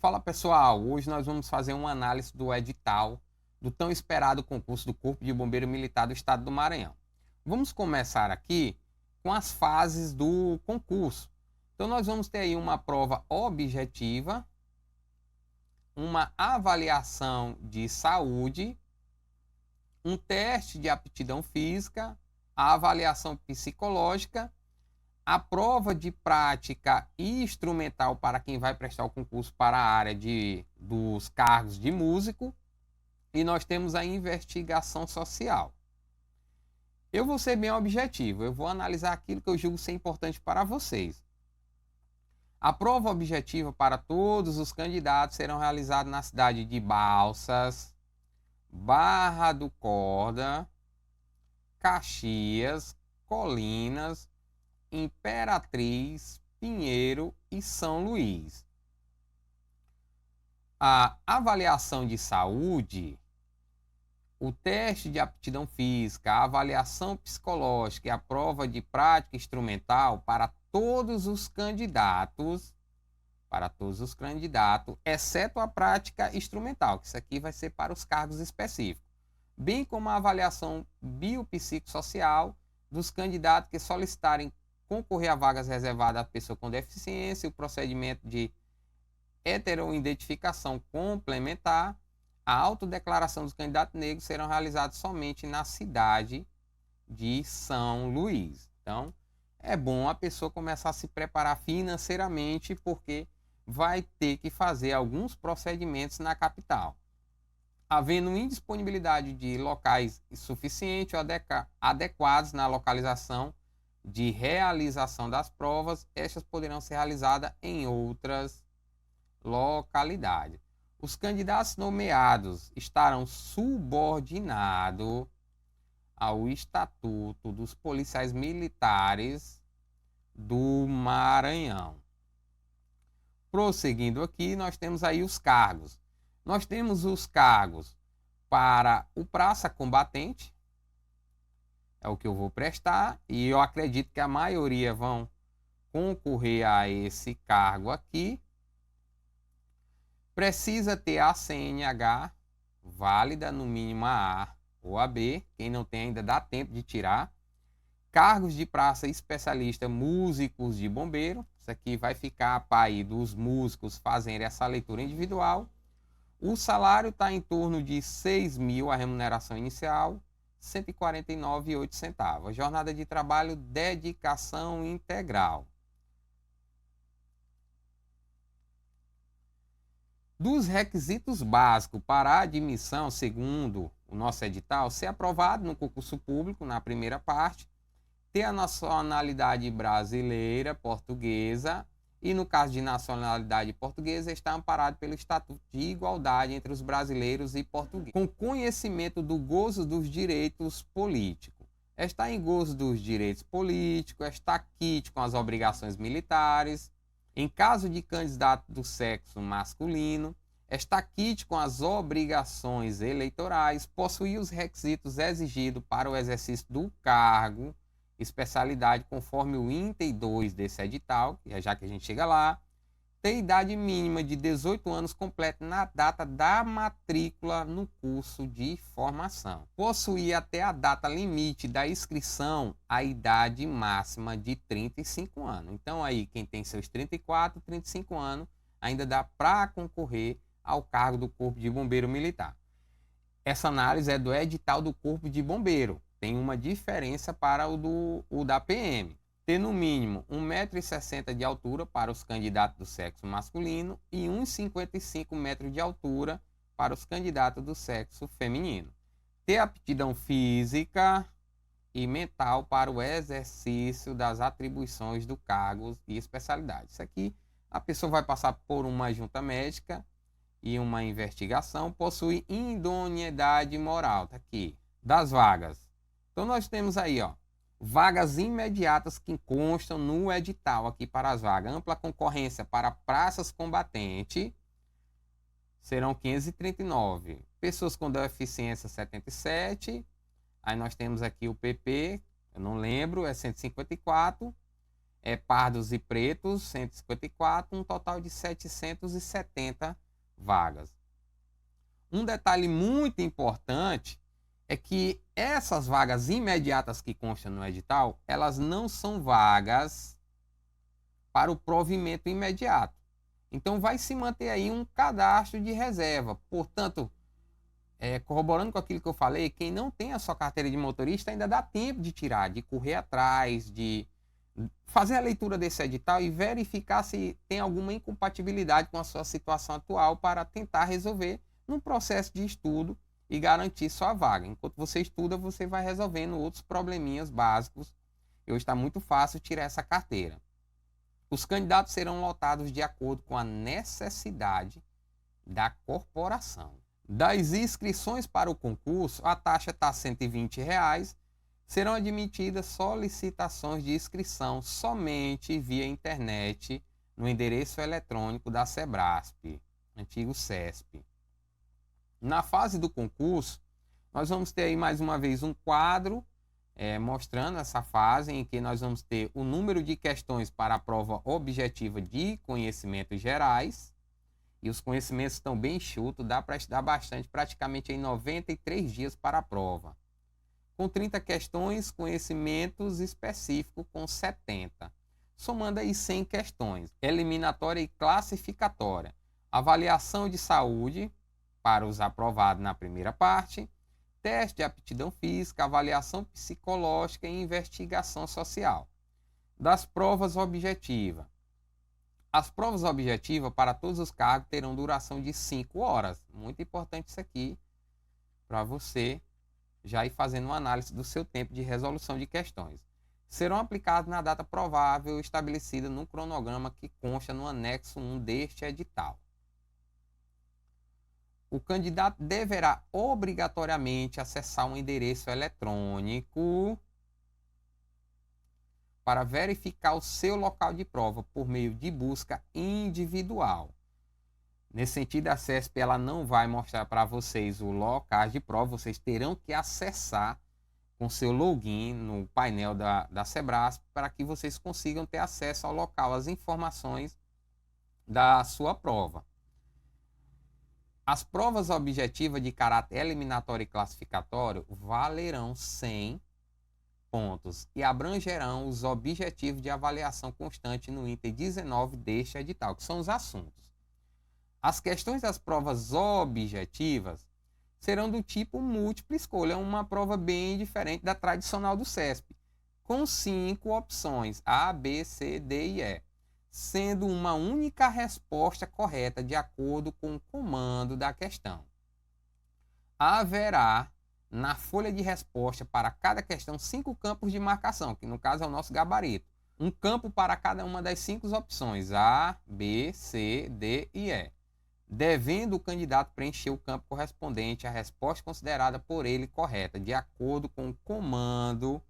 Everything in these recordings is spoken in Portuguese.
Fala pessoal, hoje nós vamos fazer uma análise do edital do tão esperado concurso do Corpo de Bombeiro Militar do Estado do Maranhão. Vamos começar aqui com as fases do concurso. Então nós vamos ter aí uma prova objetiva, uma avaliação de saúde, um teste de aptidão física, a avaliação psicológica, a prova de prática instrumental para quem vai prestar o concurso para a área dos cargos de músico, e nós temos a investigação social. Eu vou ser bem objetivo, eu vou analisar aquilo que eu julgo ser importante para vocês. A prova objetiva para todos os candidatos será realizada na cidade de Balsas, Barra do Corda, Caxias, Colinas, Imperatriz, Pinheiro e São Luís. A avaliação de saúde, o teste de aptidão física, a avaliação psicológica e a prova de prática instrumental para todos os candidatos, exceto a prática instrumental, que isso aqui vai ser para os cargos específicos, bem como a avaliação biopsicossocial dos candidatos que solicitarem concorrer a vagas reservadas à pessoa com deficiência, o procedimento de heteroidentificação complementar, a autodeclaração dos candidatos negros serão realizados somente na cidade de São Luís. Então, é bom a pessoa começar a se preparar financeiramente, porque vai ter que fazer alguns procedimentos na capital. Havendo indisponibilidade de locais suficientes ou adequados na localização de realização das provas, estas poderão ser realizadas em outras localidades. Os candidatos nomeados estarão subordinados ao Estatuto dos Policiais Militares do Maranhão. Prosseguindo aqui, nós temos aí os cargos. Nós temos os cargos para o praça combatente, é o que eu vou prestar, e eu acredito que a maioria vão concorrer a esse cargo aqui. Precisa ter a CNH válida, no mínimo a A ou a B. Quem não tem ainda dá tempo de tirar. Cargos de praça especialista, músicos de bombeiro. Isso aqui vai ficar para aí dos músicos fazerem essa leitura individual. O salário está em torno de 6 mil, a remuneração inicial, R$ 149,08. A jornada de trabalho, dedicação integral. Dos requisitos básicos para a admissão, segundo o nosso edital, ser aprovado no concurso público, na primeira parte, ter a nacionalidade brasileira, portuguesa, e no caso de nacionalidade portuguesa, está amparado pelo Estatuto de Igualdade entre os brasileiros e portugueses, com conhecimento do gozo dos direitos políticos. Está em gozo dos direitos políticos, está quite com as obrigações militares. Em caso de candidato do sexo masculino, está quite com as obrigações eleitorais, possuir os requisitos exigidos para o exercício do cargo, especialidade conforme o item 2 desse edital, já que a gente chega lá, ter idade mínima de 18 anos completa na data da matrícula no curso de formação. Possuir até a data limite da inscrição a idade máxima de 35 anos. Então aí quem tem seus 34, 35 anos ainda dá para concorrer ao cargo do Corpo de Bombeiro Militar. Essa análise é do edital do Corpo de Bombeiro. Tem uma diferença para o da PM. Ter no mínimo 1,60 m de altura para os candidatos do sexo masculino e 1,55 m de altura para os candidatos do sexo feminino. Ter aptidão física e mental para o exercício das atribuições do cargo e especialidade. Isso aqui a pessoa vai passar por uma junta médica e uma investigação. Possui idoneidade moral, tá aqui, das vagas. Então nós temos aí, ó, vagas imediatas que constam no edital aqui para as vagas. Ampla concorrência para praças combatente, serão 539. Pessoas com deficiência, 77. Aí nós temos aqui o PP, eu não lembro, é 154. pardos e pretos, 154, um total de 770 vagas. Um detalhe muito importante é que essas vagas imediatas que constam no edital, elas não são vagas para o provimento imediato. Então vai se manter aí um cadastro de reserva. Portanto, corroborando com aquilo que eu falei, quem não tem a sua carteira de motorista ainda dá tempo de tirar, de correr atrás, de fazer a leitura desse edital e verificar se tem alguma incompatibilidade com a sua situação atual para tentar resolver num processo de estudo e garantir sua vaga. Enquanto você estuda, você vai resolvendo outros probleminhas básicos. E hoje está muito fácil tirar essa carteira. Os candidatos serão lotados de acordo com a necessidade da corporação. Das inscrições para o concurso, a taxa está R$ 120. Serão admitidas solicitações de inscrição somente via internet no endereço eletrônico da Sebrasp, antigo CESP. Na fase do concurso, nós vamos ter aí mais uma vez um quadro mostrando essa fase em que nós vamos ter o número de questões para a prova objetiva de conhecimentos gerais. E os conhecimentos estão bem enxutos, dá para estudar bastante, praticamente em 93 dias para a prova. Com 30 questões, conhecimentos específicos com 70. Somando aí 100 questões, eliminatória e classificatória. Avaliação de saúde para os aprovados na primeira parte, teste de aptidão física, avaliação psicológica e investigação social. Das provas objetivas. As provas objetivas para todos os cargos terão duração de 5 horas. Muito importante isso aqui para você já ir fazendo uma análise do seu tempo de resolução de questões. Serão aplicados na data provável estabelecida no cronograma que consta no anexo 1 deste edital. O candidato deverá obrigatoriamente acessar um endereço eletrônico para verificar o seu local de prova por meio de busca individual. Nesse sentido, a CESP ela não vai mostrar para vocês o local de prova, vocês terão que acessar com seu login no painel da Sebrasp para que vocês consigam ter acesso ao local, às informações da sua prova. As provas objetivas de caráter eliminatório e classificatório valerão 100 pontos e abrangerão os objetivos de avaliação constante no item 19 deste edital, que são os assuntos. As questões das provas objetivas serão do tipo múltipla escolha, uma prova bem diferente da tradicional do CESP, com 5 opções A, B, C, D e E, sendo uma única resposta correta de acordo com o comando da questão. Haverá na folha de resposta para cada questão 5 campos de marcação, que no caso é o nosso gabarito. Um campo para cada uma das 5 opções, A, B, C, D e E, devendo o candidato preencher o campo correspondente à resposta considerada por ele correta, de acordo com o comando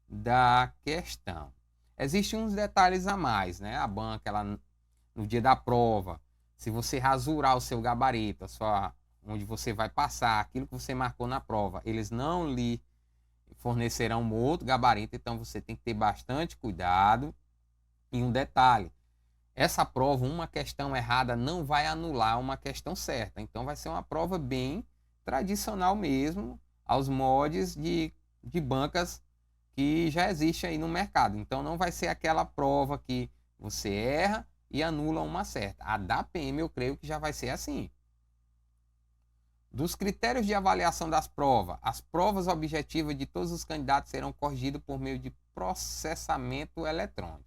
da questão. Existem uns detalhes a mais, né? A banca, ela, no dia da prova, se você rasurar o seu gabarito, onde você vai passar aquilo que você marcou na prova, eles não lhe fornecerão um outro gabarito, então você tem que ter bastante cuidado. E um detalhe, essa prova, uma questão errada não vai anular uma questão certa, então vai ser uma prova bem tradicional mesmo, aos moldes de bancas que já existe aí no mercado. Então não vai ser aquela prova que você erra e anula uma certa. A da PM eu creio que já vai ser assim. Dos critérios de avaliação das provas, as provas objetivas de todos os candidatos serão corrigidas por meio de processamento eletrônico.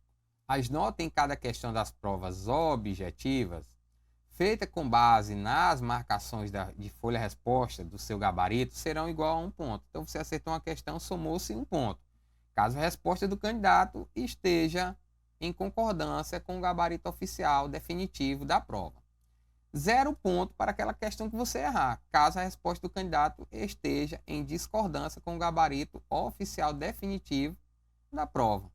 As notas em cada questão das provas objetivas, feita com base nas marcações de folha-resposta do seu gabarito, serão igual a 1 ponto. Então você acertou uma questão, somou-se 1 ponto. Caso a resposta do candidato esteja em concordância com o gabarito oficial definitivo da prova. 0 ponto para aquela questão que você errar, caso a resposta do candidato esteja em discordância com o gabarito oficial definitivo da prova.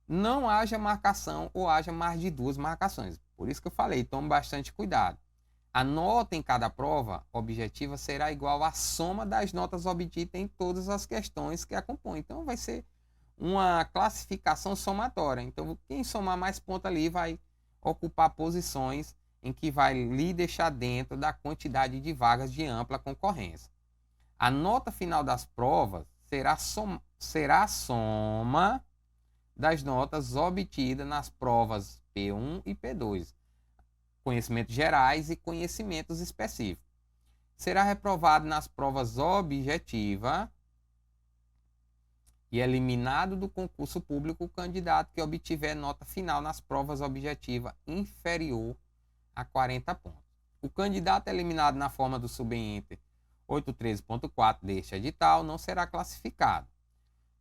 Não haja marcação ou haja mais de 2 marcações. Por isso que eu falei, tome bastante cuidado. A nota em cada prova objetiva será igual à soma das notas obtidas em todas as questões que a compõem. Então vai ser uma classificação somatória. Então, quem somar mais pontos ali vai ocupar posições em que vai lhe deixar dentro da quantidade de vagas de ampla concorrência. A nota final das provas será a soma das notas obtidas nas provas P1 e P2, conhecimentos gerais e conhecimentos específicos. Será reprovado nas provas objetiva e eliminado do concurso público o candidato que obtiver nota final nas provas objetiva inferior a 40 pontos. O candidato eliminado na forma do subíndice 813.4 deste edital não será classificado.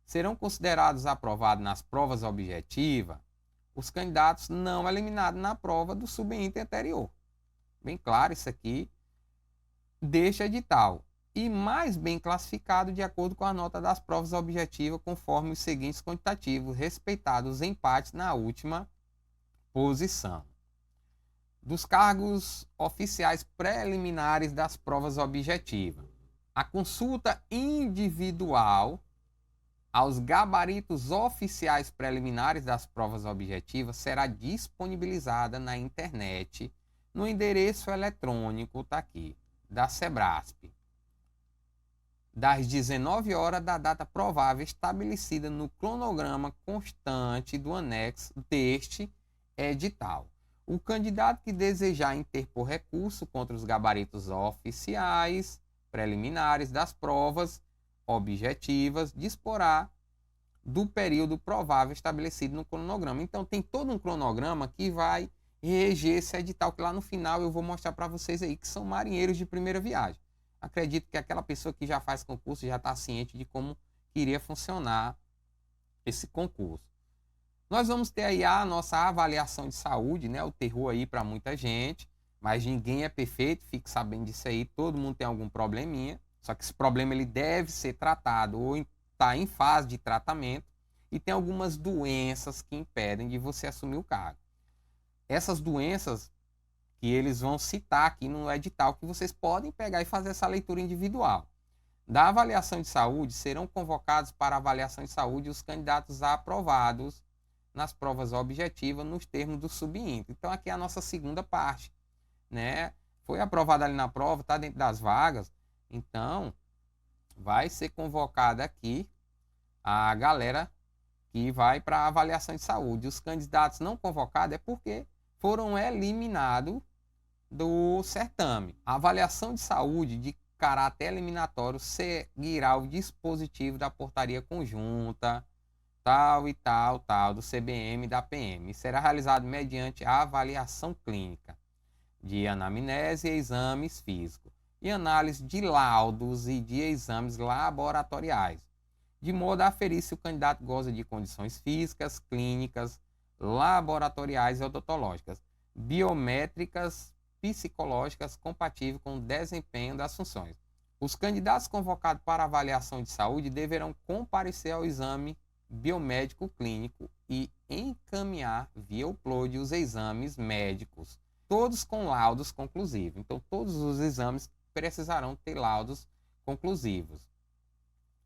Serão considerados aprovados nas provas objetivas os candidatos não eliminados na prova do subíndice anterior. Bem claro isso aqui deste edital. E mais bem classificado de acordo com a nota das provas objetivas, conforme os seguintes quantitativos, respeitados os empates na última posição. Dos cargos oficiais preliminares das provas objetivas. A consulta individual aos gabaritos oficiais preliminares das provas objetivas será disponibilizada na internet no endereço eletrônico, está aqui, da Sebrasp, das 19 horas da data provável estabelecida no cronograma constante do anexo deste edital. O candidato que desejar interpor recurso contra os gabaritos oficiais preliminares das provas objetivas disporá do período provável estabelecido no cronograma. Então tem todo um cronograma que vai reger esse edital, que lá no final eu vou mostrar para vocês aí, que são marinheiros de primeira viagem. Acredito que aquela pessoa que já faz concurso já está ciente de como iria funcionar esse concurso. Nós vamos ter aí a nossa avaliação de saúde, né? O terror aí para muita gente, mas ninguém é perfeito, fique sabendo disso aí, todo mundo tem algum probleminha, só que esse problema ele deve ser tratado ou está em fase de tratamento e tem algumas doenças que impedem de você assumir o cargo. Essas doenças que eles vão citar aqui no edital, que vocês podem pegar e fazer essa leitura individual. Da avaliação de saúde, serão convocados para avaliação de saúde os candidatos aprovados nas provas objetivas nos termos do subíndice. Então aqui é a nossa segunda parte, né? Foi aprovado ali na prova, está dentro das vagas, então vai ser convocada aqui a galera que vai para a avaliação de saúde. Os candidatos não convocados é porque foram eliminados do certame. A avaliação de saúde de caráter eliminatório seguirá o dispositivo da portaria conjunta tal e tal, do CBM e da PM. E será realizado mediante a avaliação clínica de anamnese e exames físicos e análise de laudos e de exames laboratoriais, de modo a aferir se o candidato goza de condições físicas, clínicas, laboratoriais e odontológicas, biométricas, psicológicas compatíveis com o desempenho das funções. Os candidatos convocados para avaliação de saúde deverão comparecer ao exame biomédico clínico e encaminhar via upload os exames médicos, todos com laudos conclusivos. Então, todos os exames precisarão ter laudos conclusivos.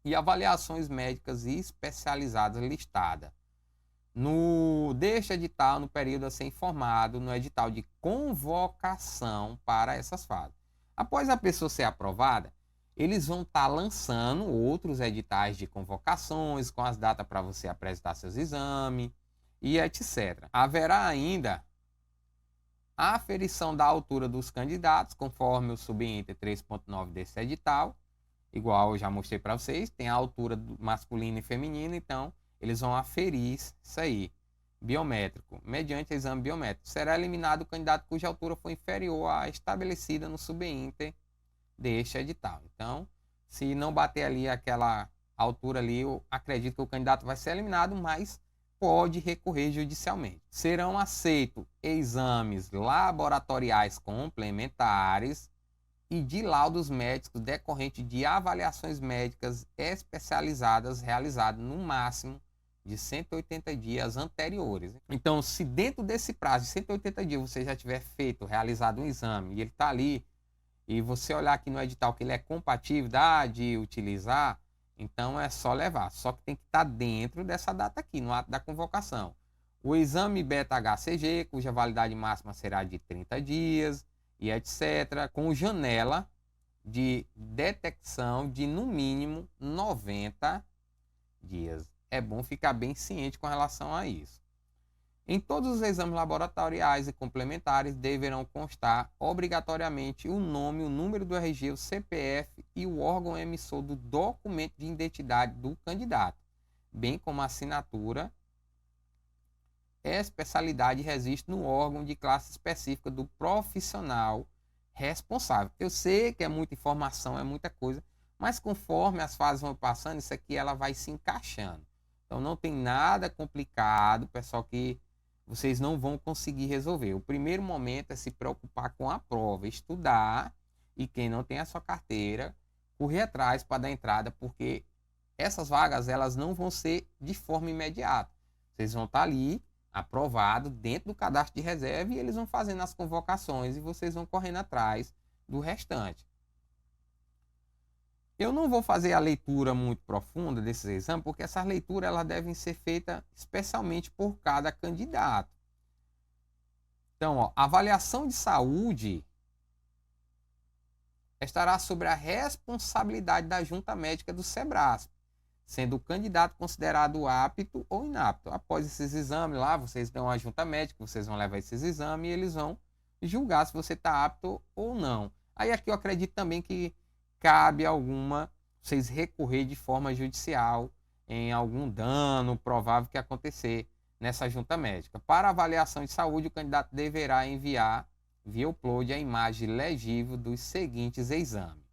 E avaliações médicas especializadas listadas deste edital, no período a ser informado, no edital de convocação para essas fases. Após a pessoa ser aprovada, eles vão estar lançando outros editais de convocações com as datas para você apresentar seus exames e etc. Haverá ainda a aferição da altura dos candidatos, conforme o subíndice 3.9 desse edital, igual eu já mostrei para vocês, tem a altura masculina e feminina, então eles vão aferir isso aí, biométrico, mediante exame biométrico. Será eliminado o candidato cuja altura for inferior à estabelecida no subíndice deste edital. Então, se não bater ali aquela altura ali, eu acredito que o candidato vai ser eliminado, mas pode recorrer judicialmente. Serão aceitos exames laboratoriais complementares e de laudos médicos decorrentes de avaliações médicas especializadas realizadas no máximo de 180 dias anteriores. Então, se dentro desse prazo de 180 dias você já tiver realizado um exame e ele está ali, e você olhar aqui no edital que ele é compatível, dá de utilizar, Então é só levar, só que tem que estar dentro dessa data aqui, no ato da convocação. O exame beta-HCG, cuja validade máxima será de 30 dias, e etc., com janela de detecção de no mínimo 90 dias. É bom ficar bem ciente com relação a isso. Em todos os exames laboratoriais e complementares deverão constar obrigatoriamente o nome, o número do RG, o CPF e o órgão emissor do documento de identidade do candidato, bem como a assinatura, especialidade e registro no órgão de classe específica do profissional responsável. Eu sei que é muita informação, é muita coisa, mas conforme as fases vão passando, isso aqui ela vai se encaixando. Então não tem nada complicado, pessoal, que vocês não vão conseguir resolver. O primeiro momento é se preocupar com a prova, estudar, e quem não tem a sua carteira, correr atrás para dar entrada, porque essas vagas elas não vão ser de forma imediata. Vocês vão estar ali aprovado dentro do cadastro de reserva e eles vão fazendo as convocações e vocês vão correndo atrás do restante. Eu não vou fazer a leitura muito profunda desses exames, porque essas leituras elas devem ser feitas especialmente por cada candidato. Então, ó, a avaliação de saúde estará sobre a responsabilidade da junta médica do SEBRASP, sendo o candidato considerado apto ou inapto. Após esses exames lá, vocês dão a junta médica, vocês vão levar esses exames e eles vão julgar se você está apto ou não. Aí aqui eu acredito também que cabe vocês recorrer de forma judicial em algum dano provável que acontecer nessa junta médica. Para avaliação de saúde, o candidato deverá enviar via upload a imagem legível dos seguintes exames: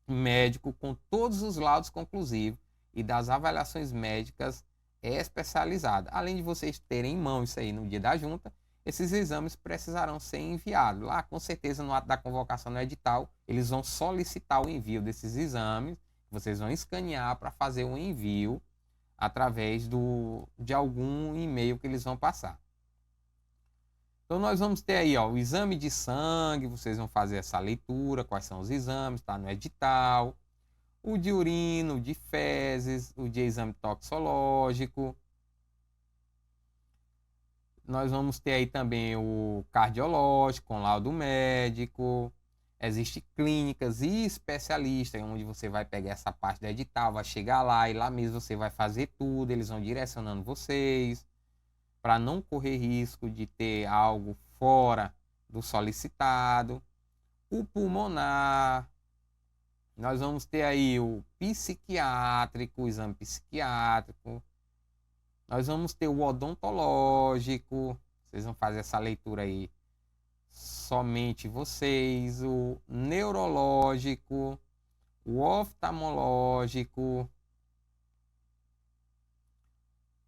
médico com todos os laudos conclusivos e das avaliações médicas especializadas. Além de vocês terem em mão isso aí no dia da junta, esses exames precisarão ser enviados. Lá, com certeza, no ato da convocação no edital, eles vão solicitar o envio desses exames, vocês vão escanear para fazer o envio através de algum e-mail que eles vão passar. Então nós vamos ter aí, ó, o exame de sangue, vocês vão fazer essa leitura, quais são os exames, está no edital. O de urina, o de fezes, o de exame toxicológico. Nós vamos ter aí também o cardiológico, com laudo médico. Existem clínicas e especialistas, onde você vai pegar essa parte do edital, vai chegar lá e lá mesmo você vai fazer tudo, eles vão direcionando vocês, para não correr risco de ter algo fora do solicitado. O pulmonar, nós vamos ter aí o psiquiátrico, o exame psiquiátrico. Nós vamos ter o odontológico, vocês vão fazer essa leitura aí somente vocês. O neurológico, o oftalmológico,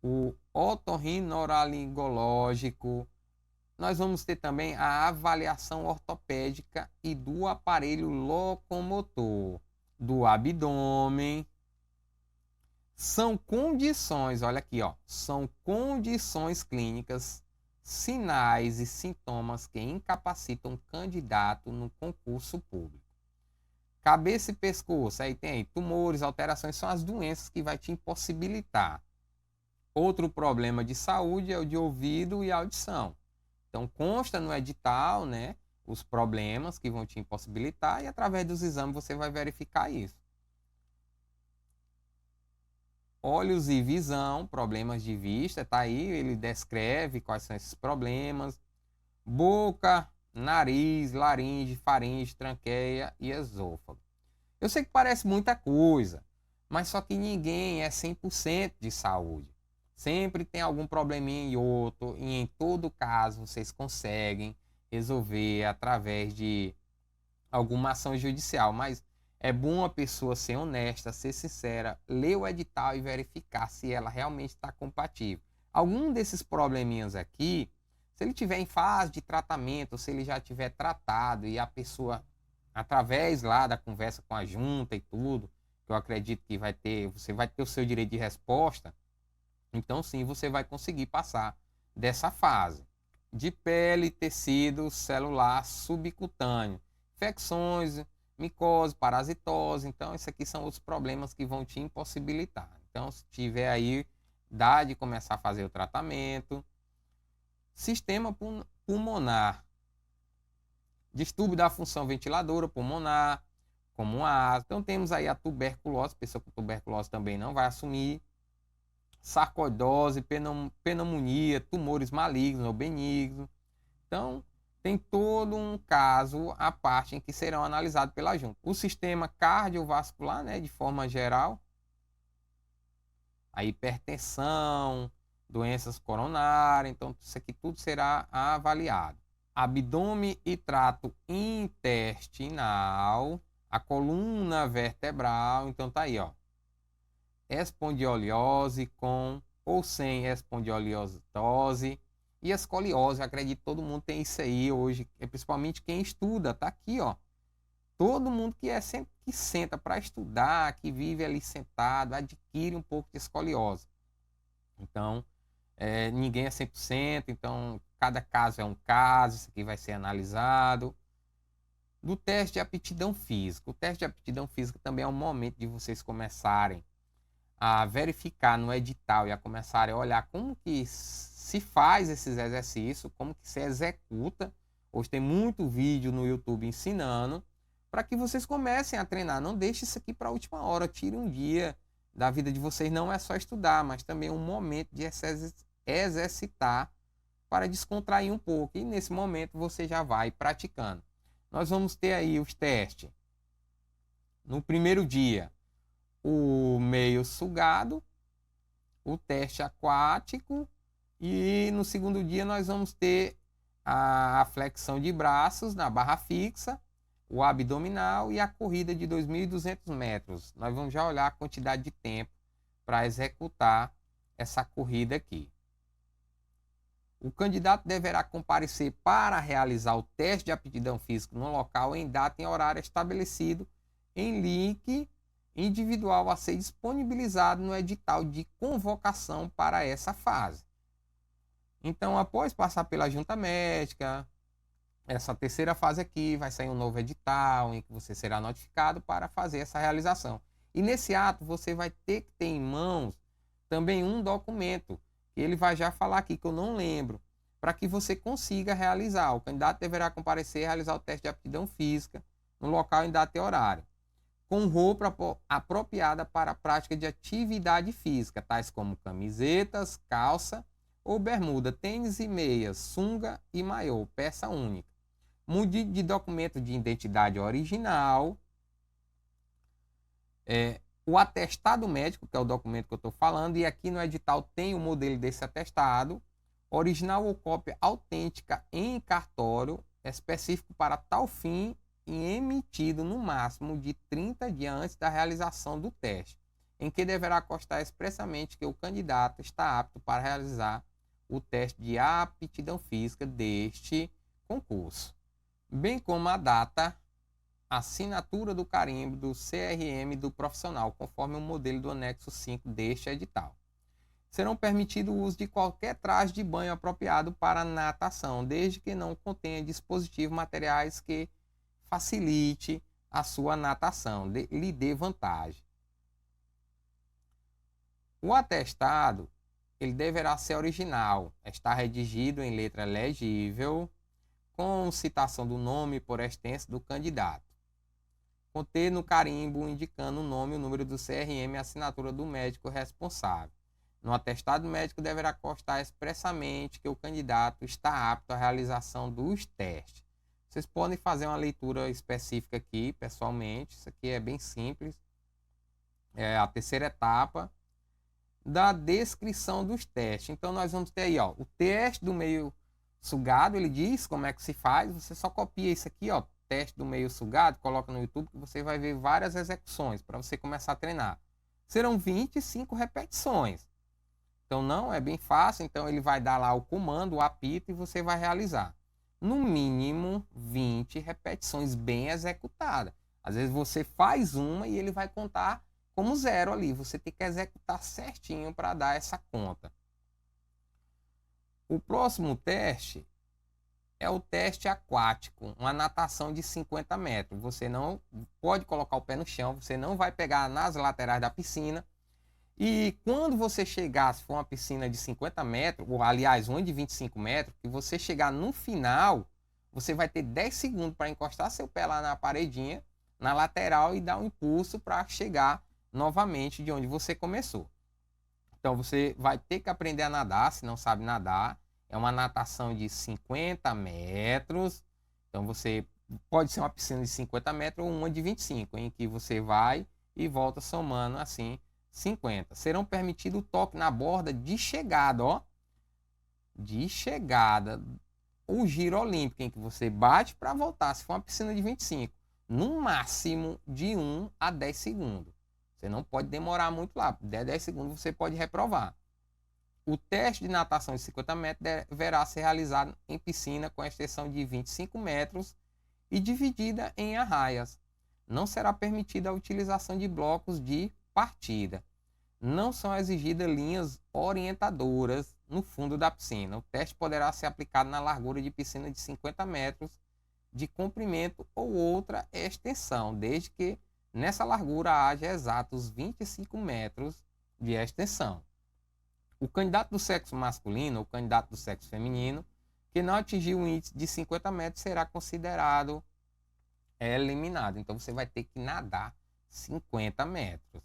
o otorrinolaringológico. Nós vamos ter também a avaliação ortopédica e do aparelho locomotor, do abdômen. São condições, olha aqui, ó, são condições clínicas, sinais e sintomas que incapacitam o candidato no concurso público. Cabeça e pescoço, aí tem tumores, alterações, são as doenças que vai te impossibilitar. Outro problema de saúde é o de ouvido e audição. Então consta no edital, né, os problemas que vão te impossibilitar e através dos exames você vai verificar isso. Olhos e visão, problemas de vista, tá aí, ele descreve quais são esses problemas. Boca, nariz, laringe, faringe, tranqueia e esôfago. Eu sei que parece muita coisa, mas só que ninguém é 100% de saúde. Sempre tem algum probleminha e outro, e em todo caso vocês conseguem resolver através de alguma ação judicial, mas é bom a pessoa ser honesta, ser sincera, ler o edital e verificar se ela realmente está compatível. Algum desses probleminhas aqui, se ele tiver em fase de tratamento, se ele já tiver tratado e a pessoa, através lá da conversa com a junta e tudo, que eu acredito que você vai ter o seu direito de resposta, então sim, você vai conseguir passar dessa fase. De pele, tecido, celular, subcutâneo, infecções, micose, parasitose. Então, esses aqui são os problemas que vão te impossibilitar. Então, se tiver aí, dá de começar a fazer o tratamento. Sistema pulmonar. Distúrbio da função ventiladora pulmonar, como asma. Então, temos aí a tuberculose. Pessoa com tuberculose também não vai assumir. Sarcoidose, pneumonia, tumores malignos ou benignos. Então, tem todo um caso à parte em que serão analisados pela junta. O sistema cardiovascular, né, de forma geral, a hipertensão, doenças coronárias, então isso aqui tudo será avaliado. Abdômen e trato intestinal, a coluna vertebral, então tá aí, ó. Espondilose com ou sem espondilose e escoliose. Acredito que todo mundo tem isso aí hoje, principalmente quem estuda, tá aqui, ó. Todo mundo que senta para estudar, que vive ali sentado, adquire um pouco de escoliose. Então, ninguém é 100%, então cada caso é um caso, isso aqui vai ser analisado. Do teste de aptidão física. O teste de aptidão física também é um momento de vocês começarem a verificar no edital e a começarem a olhar como que se faz esses exercícios, como que se executa. Hoje tem muito vídeo no YouTube ensinando, para que vocês comecem a treinar. Não deixe isso aqui para a última hora, tire um dia da vida de vocês. Não é só estudar, mas também um momento de exercitar para descontrair um pouco. E nesse momento você já vai praticando. Nós vamos ter aí os testes. No primeiro dia, o meio sugado, o teste aquático, e no segundo dia nós vamos ter a flexão de braços na barra fixa, o abdominal e a corrida de 2.200 metros. Nós vamos já olhar a quantidade de tempo para executar essa corrida aqui. O candidato deverá comparecer para realizar o teste de aptidão física no local em data e horário estabelecido em link individual a ser disponibilizado no edital de convocação para essa fase. Então, após passar pela junta médica, essa terceira fase aqui vai sair um novo edital em que você será notificado para fazer essa realização. E nesse ato você vai ter que ter em mãos também um documento, que ele vai já falar aqui, que eu não lembro, para que você consiga realizar. O candidato deverá comparecer e realizar o teste de aptidão física no local em data e horário, com roupa apropriada para a prática de atividade física, tais como camisetas, calça ou bermuda, tênis e meias, sunga e maiô, peça única. Munido de documento de identidade original, o atestado médico, que é o documento que eu estou falando, e aqui no edital tem o modelo desse atestado, original ou cópia autêntica em cartório, específico para tal fim e emitido no máximo de 30 dias antes da realização do teste, em que deverá constar expressamente que o candidato está apto para realizar o teste de aptidão física deste concurso, bem como a data, assinatura do carimbo do CRM do profissional, conforme o modelo do anexo 5 deste edital. Serão permitido o uso de qualquer traje de banho apropriado para natação, desde que não contenha dispositivos materiais que facilite a sua natação, lhe dê vantagem. O atestado, ele deverá ser original, estar redigido em letra legível, com citação do nome por extenso do candidato. Conter no carimbo indicando o nome, o número do CRM e a assinatura do médico responsável. No atestado médico deverá constar expressamente que o candidato está apto à realização dos testes. Vocês podem fazer uma leitura específica aqui, pessoalmente. Isso aqui é bem simples. É a terceira etapa da descrição dos testes. Então, nós vamos ter aí, ó, o teste do meio sugado. Ele diz como é que se faz. Você só copia isso aqui, ó, teste do meio sugado, coloca no YouTube que você vai ver várias execuções para você começar a treinar. Serão 25 repetições. Então, não é bem fácil. Então, ele vai dar lá o comando, o apito, e você vai realizar. No mínimo 20 repetições bem executadas. Às vezes você faz uma e ele vai contar como zero ali. Você tem que executar certinho para dar essa conta. O próximo teste é o teste aquático, uma natação de 50 metros. Você não pode colocar o pé no chão, você não vai pegar nas laterais da piscina. E quando você chegar, se for uma piscina de 50 metros, ou aliás, uma de 25 metros, que você chegar no final, você vai ter 10 segundos para encostar seu pé lá na paredinha, na lateral, e dar um impulso para chegar novamente de onde você começou. Então você vai ter que aprender a nadar, se não sabe nadar. É uma natação de 50 metros. Então você pode ser uma piscina de 50 metros ou uma de 25, em que você vai e volta somando assim 50. Serão permitido o toque na borda de chegada, ó. De chegada. O giro olímpico, em que você bate para voltar, se for uma piscina de 25, no máximo de 1 a 10 segundos. Você não pode demorar muito lá. 10 segundos você pode reprovar. O teste de natação de 50 metros deverá ser realizado em piscina com extensão de 25 metros e dividida em arraias. Não será permitida a utilização de blocos de partida. Não são exigidas linhas orientadoras no fundo da piscina. O teste poderá ser aplicado na largura de piscina de 50 metros de comprimento ou outra extensão, desde que nessa largura haja exatos 25 metros de extensão. O candidato do sexo masculino ou candidato do sexo feminino que não atingir o índice de 50 metros será considerado eliminado. Então você vai ter que nadar 50 metros.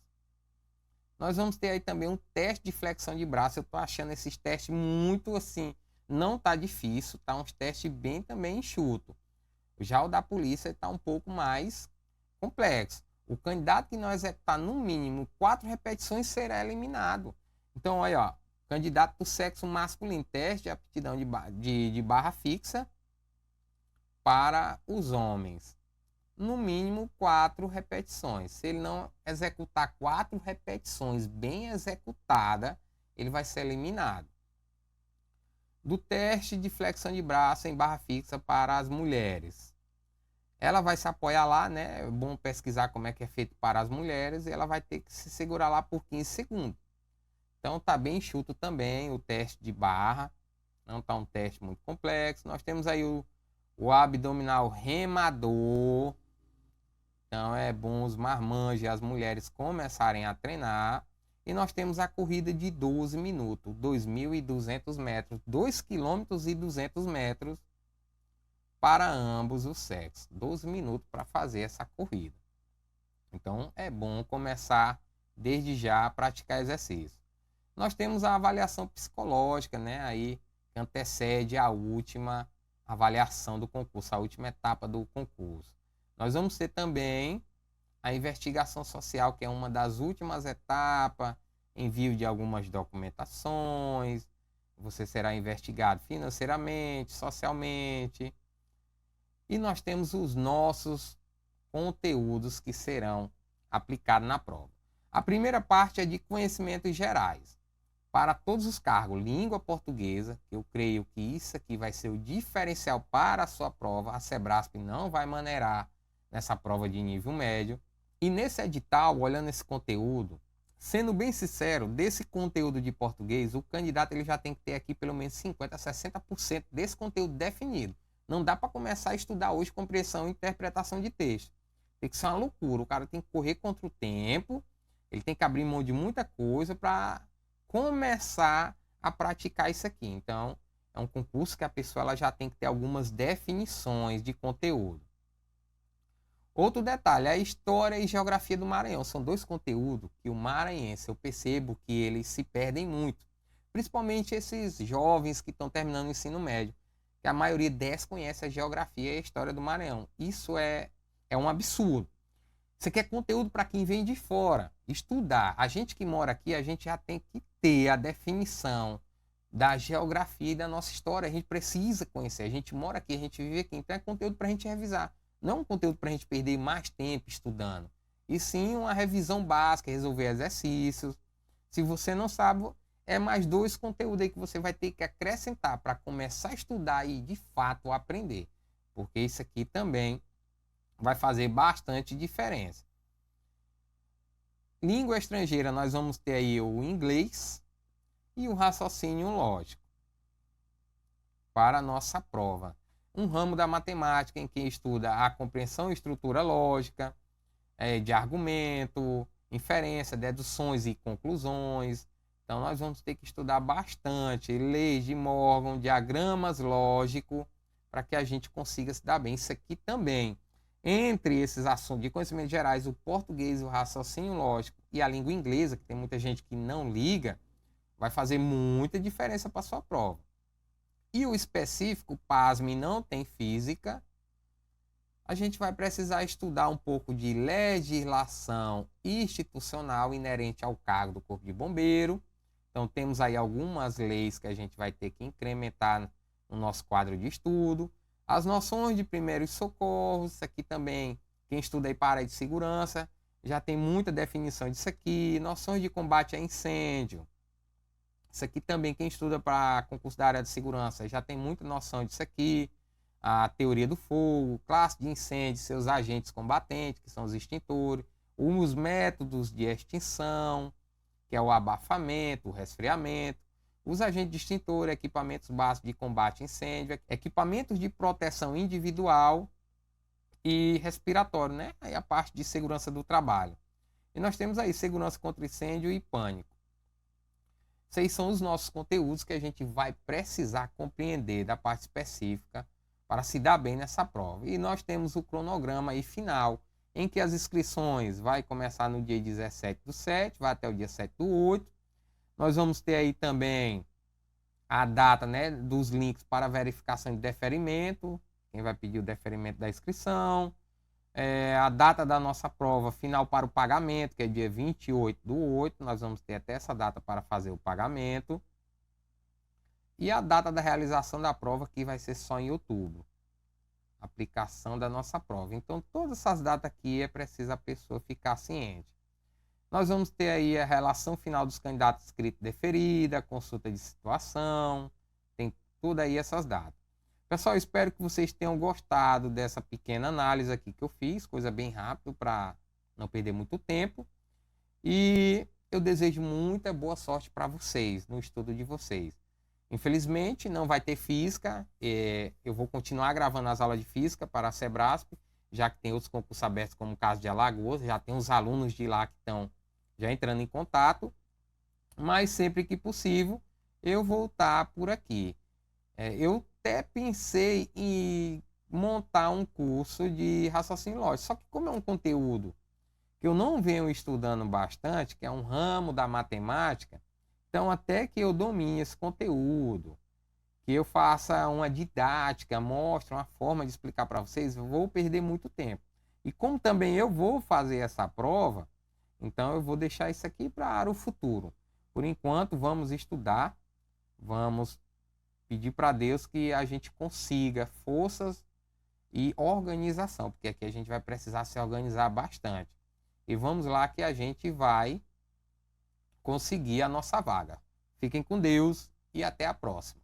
Nós vamos ter aí também um teste de flexão de braço. Eu estou achando esses testes muito assim, não está difícil, tá uns testes bem também enxuto. Já o da polícia está um pouco mais complexo. O candidato que não executar no mínimo 4 repetições será eliminado. Então, olha, ó, candidato do sexo masculino, teste de aptidão de barra fixa para os homens. No mínimo 4 repetições. Se ele não executar 4 repetições bem executadas, ele vai ser eliminado. Do teste de flexão de braço em barra fixa para as mulheres. Ela vai se apoiar lá, né? É bom pesquisar como é que é feito para as mulheres. E ela vai ter que se segurar lá por 15 segundos. Então tá bem enxuto também o teste de barra. Não tá um teste muito complexo. Nós temos aí o abdominal remador. Então é bom os marmanjos e as mulheres começarem a treinar. E nós temos a corrida de 12 minutos, 2.200 metros, 2 km e 200 metros para ambos os sexos. 12 minutos para fazer essa corrida. Então é bom começar desde já a praticar exercício. Nós temos a avaliação psicológica, né? Aí que antecede a última avaliação do concurso, a última etapa do concurso. Nós vamos ter também a investigação social, que é uma das últimas etapas, envio de algumas documentações, você será investigado financeiramente, socialmente. E nós temos os nossos conteúdos que serão aplicados na prova. A primeira parte é de conhecimentos gerais. Para todos os cargos, língua portuguesa, que eu creio que isso aqui vai ser o diferencial para a sua prova. A Sebrasp não vai maneirar nessa prova de nível médio. E nesse edital, olhando esse conteúdo, sendo bem sincero, desse conteúdo de português, o candidato ele já tem que ter aqui pelo menos 50% a 60% desse conteúdo definido. Não dá para começar a estudar hoje compreensão e interpretação de texto. Tem que ser uma loucura. O cara tem que correr contra o tempo, ele tem que abrir mão de muita coisa para começar a praticar isso aqui. Então, é um concurso que a pessoa ela já tem que ter algumas definições de conteúdo. Outro detalhe, a história e geografia do Maranhão. São dois conteúdos que o maranhense, eu percebo que eles se perdem muito. Principalmente esses jovens que estão terminando o ensino médio. Que a maioria desconhece a geografia e a história do Maranhão. Isso é um absurdo. Você quer conteúdo para quem vem de fora, estudar. A gente que mora aqui, a gente já tem que ter a definição da geografia e da nossa história. A gente precisa conhecer. A gente mora aqui, a gente vive aqui. Então é conteúdo para a gente revisar. Não é um conteúdo para a gente perder mais tempo estudando. E sim uma revisão básica, resolver exercícios. Se você não sabe, é mais 2 conteúdos aí que você vai ter que acrescentar para começar a estudar e de fato aprender. Porque isso aqui também vai fazer bastante diferença. Língua estrangeira, nós vamos ter aí o inglês e o raciocínio lógico para a nossa prova. um ramo da matemática em que estuda a compreensão e estrutura lógica, de argumento, inferência, deduções e conclusões. Então, nós vamos ter que estudar bastante leis de Morgan, diagramas lógicos, para que a gente consiga se dar bem. Isso aqui também, entre esses assuntos de conhecimentos gerais, o português, o raciocínio lógico e a língua inglesa, que tem muita gente que não liga, vai fazer muita diferença para a sua prova. E o específico, pasme, não tem física. A gente vai precisar estudar um pouco de legislação institucional inerente ao cargo do Corpo de Bombeiro. Então, temos aí algumas leis que a gente vai ter que incrementar no nosso quadro de estudo. As noções de primeiros socorros, isso aqui também, quem estuda aí para a área de segurança, já tem muita definição disso aqui. Noções de combate a incêndio. Isso aqui também, quem estuda para concurso da área de segurança, já tem muita noção disso aqui. A teoria do fogo, classe de incêndio, seus agentes combatentes, que são os extintores, os métodos de extinção, que é o abafamento, o resfriamento, os agentes de extintor, equipamentos básicos de combate a incêndio, equipamentos de proteção individual e respiratório, né? Aí a parte de segurança do trabalho. E nós temos aí segurança contra incêndio e pânico. Esses são os nossos conteúdos que a gente vai precisar compreender da parte específica para se dar bem nessa prova. E nós temos o cronograma aí final, em que as inscrições vai começar no dia 17/7, vai até o dia 7/8. Nós vamos ter aí também a data, né, dos links para verificação de deferimento, quem vai pedir o deferimento da inscrição, a data da nossa prova final para o pagamento, que é dia 28/8, nós vamos ter até essa data para fazer o pagamento. E a data da realização da prova, que vai ser só em outubro. Aplicação da nossa prova. Então, todas essas datas aqui é preciso a pessoa ficar ciente. Nós vamos ter aí a relação final dos candidatos inscritos deferida, consulta de situação, tem tudo aí essas datas. Pessoal, espero que vocês tenham gostado dessa pequena análise aqui que eu fiz, coisa bem rápida para não perder muito tempo. E eu desejo muita boa sorte para vocês, no estudo de vocês. Infelizmente, não vai ter física. Eu vou continuar gravando as aulas de física para a Sebrasp, já que tem outros concursos abertos, como o caso de Alagoas. Já tem os alunos de lá que estão já entrando em contato. Mas sempre que possível, eu vou estar por aqui. Eu até pensei em montar um curso de raciocínio lógico. Só que como é um conteúdo que eu não venho estudando bastante, que é um ramo da matemática, então, até que eu domine esse conteúdo, que eu faça uma didática, mostre uma forma de explicar para vocês, eu vou perder muito tempo. E como também eu vou fazer essa prova, então eu vou deixar isso aqui para o futuro. Por enquanto, vamos estudar, vamos pedir para Deus que a gente consiga forças e organização, porque aqui a gente vai precisar se organizar bastante. E vamos lá que a gente vai conseguir a nossa vaga. Fiquem com Deus e até a próxima.